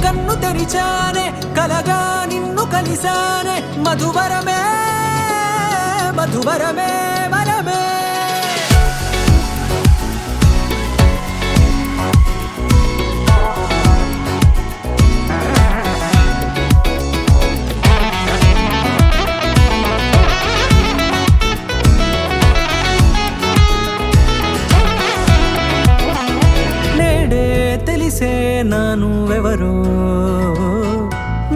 కన్ను తెరిచానే కలగా నిన్ను కలిసానే మధువరమే మధువరమే వరమే తెలిసే నానువెవరో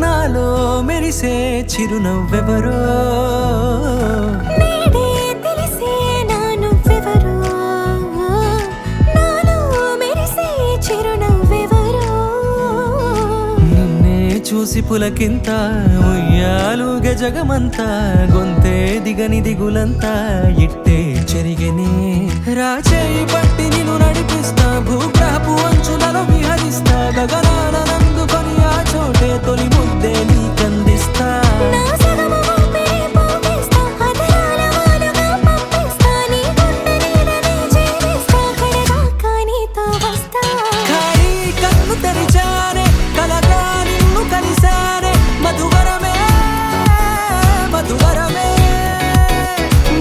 నాలో మెరిసే చిరునవ్వెవరో నేడే తెలిసే నానువెవరో నాలో మెరిసే చిరునవ్వెవరో నిన్నే చూసి పులకింత ఉయ్యాలుగే జగమంతా గొంతే దిగని దిగులంతా ఇట్టే చెరిగెనే రాచేయి పట్టి నిన్ను నడిపిస్తా భూగ్రహపు అంచులలో విహరిస్తా గగనాన నందుకొని ఆ చోటే తొలి ముద్దే నీకందిస్తా నా సగము ఊపిరి పోగిస్తా అదరాల వాలుగా పంపిస్తా నీ గుండె నీడనే జీవిస్తా కడదాకా నీతో వస్తా ఖాళీ కన్ను తెరిచానే కలగా నిన్ను కలిసానే మధువరమే మధువరమే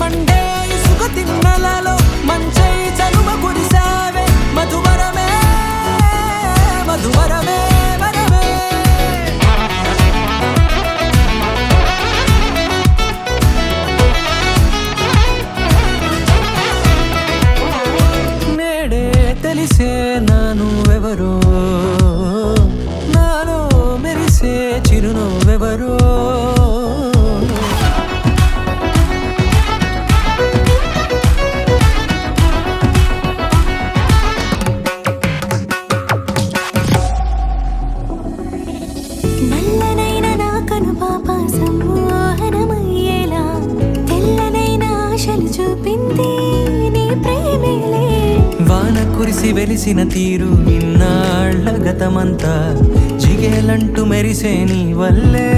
మండే ఇసుక తిన్నలలో మంచై చలువ కురిసావే మధువరమే మధువరమే వరమే నేడే తెలిసే నానువెవరో నాలో మెరిసే చిరునవ్వెవరో నల్లనైన నా కనుపాప సమ్మోహనమయ్యేలా తెల్లనైన ఆశలు చూపింది నీ ప్రేమేలే వాన కురిసి వెలిసిన తీరు ఇన్నాళ్ల గతమంతా జిగేలంటూ మెరిసే నీ వల్లే